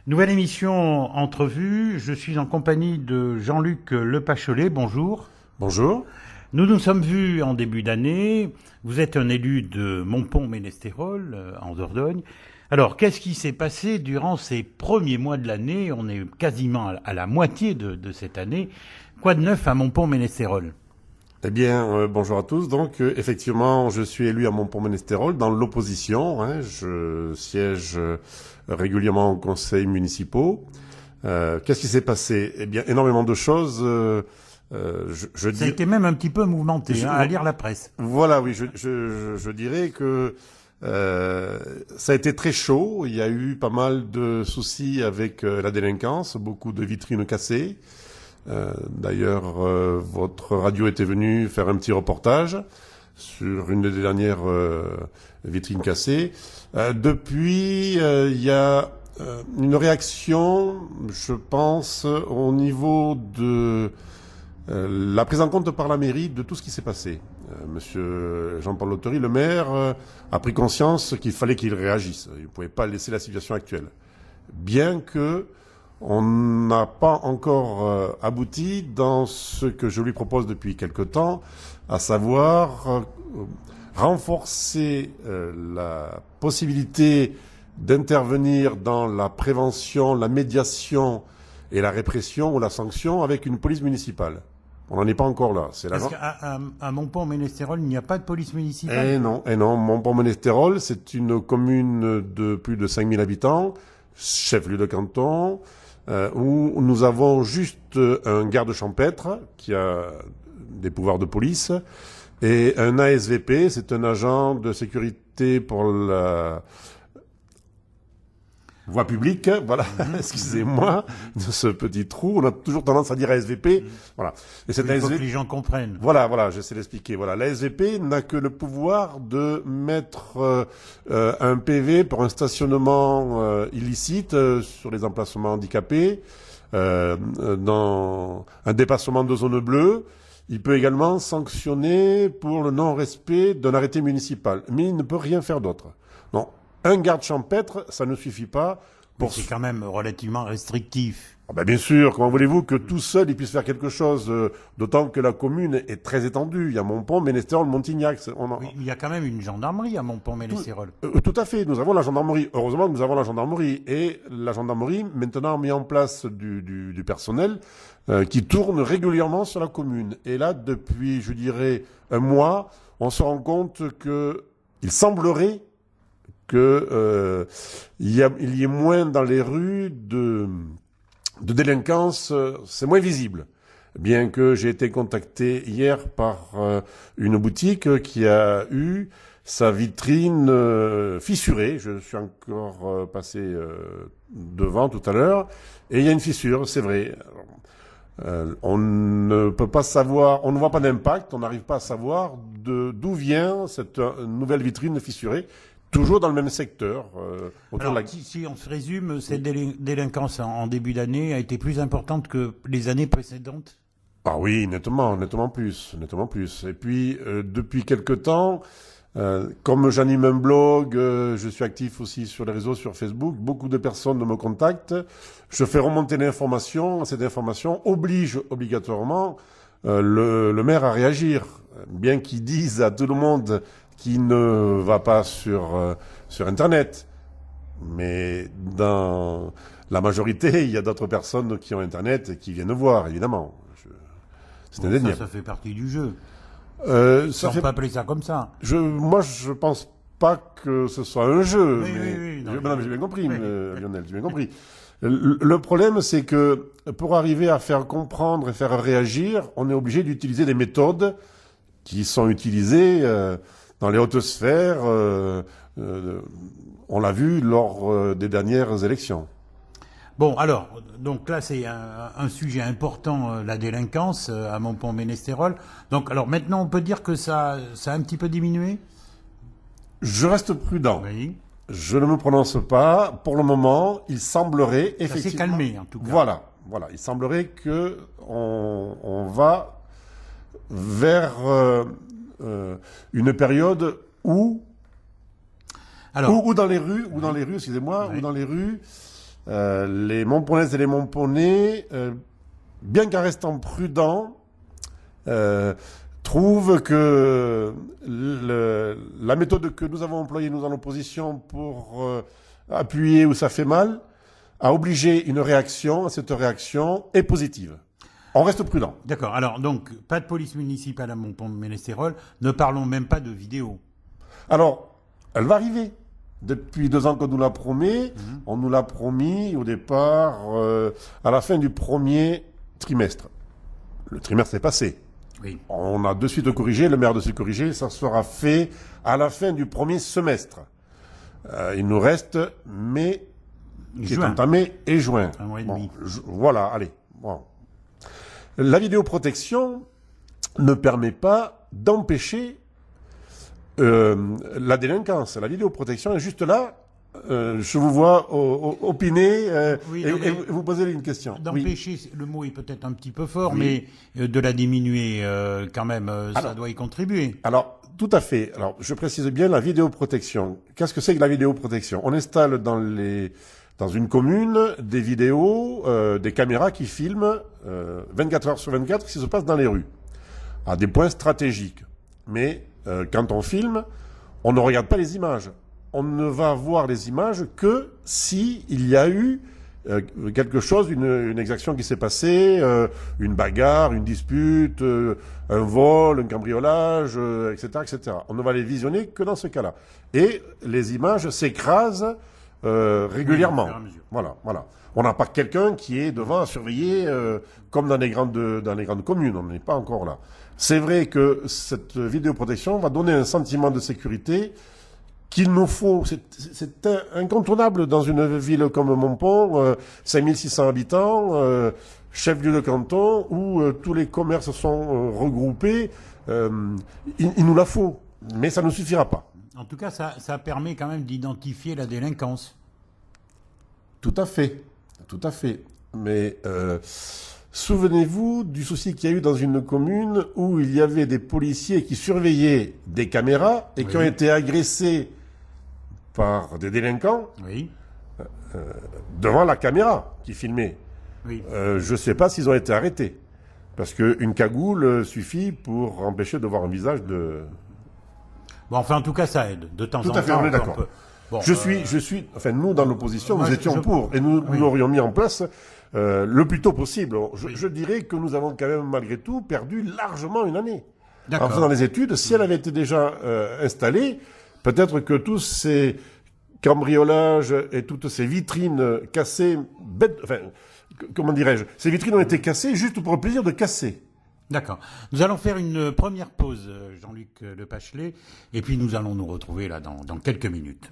Nouvelle émission Entrevue. Je suis en compagnie de Jean-Luc Lepachelet. Bonjour. Bonjour. Nous nous sommes vus en début d'année. Vous êtes un élu de Montpont-Ménestérol, en Dordogne. Alors, qu'est-ce qui s'est passé durant ces premiers mois de l'année? On est quasiment à la moitié de cette année. Quoi de neuf à Montpont-Ménestérol? Eh bien, bonjour à tous. Donc, effectivement, je suis élu à Montpont-Ménestérol dans l'opposition. Je siège régulièrement aux conseils municipaux. Qu'est-ce qui s'est passé? Eh bien, énormément de choses. Ça a été même un petit peu mouvementé, à lire la presse. Voilà, oui, je dirais que ça a été très chaud. Il y a eu pas mal de soucis avec la délinquance, beaucoup de vitrines cassées. D'ailleurs, votre radio était venue faire un petit reportage sur une des dernières vitrines cassées. Depuis, il y a une réaction, je pense, au niveau de la prise en compte par la mairie de tout ce qui s'est passé. Monsieur Jean-Paul Lautery, le maire, a pris conscience qu'il fallait qu'il réagisse. Il ne pouvait pas laisser la situation actuelle. Bien que on n'a pas encore abouti dans ce que je lui propose depuis quelque temps, à savoir renforcer la possibilité d'intervenir dans la prévention, la médiation et la répression ou la sanction avec une police municipale. On n'en est pas encore là. Parce qu'à Montpont-Ménestérol, il n'y a pas de police municipale. Eh non. Montpont-Ménestérol, c'est une commune de plus de 5000 habitants, chef-lieu de canton, où nous avons juste un garde champêtre qui a des pouvoirs de police et un ASVP, c'est un agent de sécurité pour la voie publique, voilà, excusez-moi de ce petit trou, on a toujours tendance à dire ASVP, voilà. Et il faut que les gens comprennent. Voilà, j'essaie d'expliquer. Voilà, l'ASVP n'a que le pouvoir de mettre un PV pour un stationnement illicite sur les emplacements handicapés, dans un dépassement de zone bleue. Il peut également sanctionner pour le non-respect d'un arrêté municipal, mais il ne peut rien faire d'autre. Non. Un garde champêtre, ça ne suffit pas pour... C'est quand même relativement restrictif. Ah ben bien sûr, comment voulez-vous que tout seul il puisse faire quelque chose, d'autant que la commune est très étendue. Il y a Montpont, Ménestérol, Montignac. Oui, il y a quand même une gendarmerie à Montpont-Ménestérol. Tout à fait, nous avons la gendarmerie. Heureusement que nous avons la gendarmerie. Et la gendarmerie, maintenant, a mis en place du personnel qui tourne régulièrement sur la commune. Et là, depuis, je dirais, un mois, on se rend compte que il semblerait que il y ait moins dans les rues de délinquance, c'est moins visible. Bien que j'ai été contacté hier par une boutique qui a eu sa vitrine fissurée. Je suis encore passé devant tout à l'heure et il y a une fissure, c'est vrai. On ne peut pas savoir, on ne voit pas d'impact, on n'arrive pas à savoir d'où vient cette nouvelle vitrine fissurée. Toujours dans le même secteur. Alors, si on se résume, cette délinquance en début d'année a été plus importante que les années précédentes? Ah oui, nettement plus. Et puis, depuis quelque temps, comme j'anime un blog, je suis actif aussi sur les réseaux, sur Facebook, beaucoup de personnes me contactent. Je fais remonter l'information. Cette information oblige obligatoirement le maire à réagir. Bien qu'il dise à tout le monde qui ne va pas sur Internet. Mais dans la majorité, il y a d'autres personnes qui ont Internet et qui viennent voir, évidemment. C'est indéniable. Ça fait partie du jeu. On peut appeler ça comme ça. Moi, je pense pas que ce soit un jeu. Oui, mais j'ai bien compris, Lionel, j'ai bien compris. Le problème, c'est que pour arriver à faire comprendre et faire réagir, on est obligé d'utiliser des méthodes qui sont utilisées dans les hautes sphères, on l'a vu lors des dernières élections. Bon, alors, donc là, c'est un sujet important, la délinquance à Montpont-Ménestérol. Donc, alors maintenant, on peut dire que ça a un petit peu diminué? Je reste prudent. Oui. Je ne me prononce pas. Pour le moment, il semblerait effectivement... Ça s'est calmé, en tout cas. Voilà. Il semblerait que on va vers une période où dans les rues, excusez-moi, où dans les rues, les Montponaises et les Montponais, bien qu'en restant prudents, trouvent que la méthode que nous avons employée, nous, en opposition, pour appuyer où ça fait mal, a obligé une réaction. Cette réaction est positive. On reste prudent. D'accord. Alors, donc, pas de police municipale à Montpont-Ménestérol. Ne parlons même pas de vidéo. Alors, elle va arriver. Depuis 2 ans qu'on nous l'a promis, on nous l'a promis au départ à la fin du premier trimestre. Le trimestre est passé. Oui. On a de suite corrigé, le maire de se corriger, ça sera fait à la fin du premier semestre. Il nous reste mai, qui est entamé, et juin. Un mois et demi. Voilà, allez. Bon. La vidéoprotection ne permet pas d'empêcher la délinquance. La vidéoprotection est juste là. Je vous vois opiner et vous poser une question. D'empêcher, le mot est peut-être un petit peu fort, mais de la diminuer quand même, ça doit y contribuer. Alors, tout à fait. Alors, je précise bien la vidéoprotection. Qu'est-ce que c'est que la vidéoprotection? On installe dans une commune des vidéos, des caméras qui filment 24 heures sur 24 ce qui se passe dans les rues, à des points stratégiques. Mais quand on filme, on ne regarde pas les images. On ne va voir les images que si il y a eu quelque chose, une exaction qui s'est passée, une bagarre, une dispute, un vol, un cambriolage, etc., etc. On ne va les visionner que dans ce cas-là. Et les images s'écrasent régulièrement. Voilà. On n'a pas quelqu'un qui est devant à surveiller comme dans les grandes communes. On n'est pas encore là. C'est vrai que cette vidéoprotection va donner un sentiment de sécurité qu'il nous faut. C'est incontournable dans une ville comme Montpont, 5600 habitants, chef-lieu de canton, où tous les commerces sont regroupés. Il nous la faut, mais ça ne suffira pas. En tout cas, ça permet quand même d'identifier la délinquance. Tout à fait. Mais souvenez-vous du souci qu'il y a eu dans une commune où il y avait des policiers qui surveillaient des caméras et qui ont été agressés par des délinquants devant la caméra qui filmait. Je ne sais pas s'ils ont été arrêtés. Parce qu'une cagoule suffit pour empêcher de voir un visage de... Bon, enfin, en tout cas, ça aide. De temps en temps. Tout à fait, on est d'accord. Bon, enfin, nous, dans l'opposition, nous étions pour. Et nous l'aurions mis en place le plus tôt possible. Je dirais que nous avons quand même, malgré tout, perdu largement une année. En faisant les études, si elle avait été déjà installée, peut-être que tous ces cambriolages et toutes ces vitrines cassées, comment dirais-je, ces vitrines ont été cassées juste pour le plaisir de casser. D'accord. Nous allons faire une première pause, Jean-Luc Le Pachelet, et puis nous allons nous retrouver là dans quelques minutes.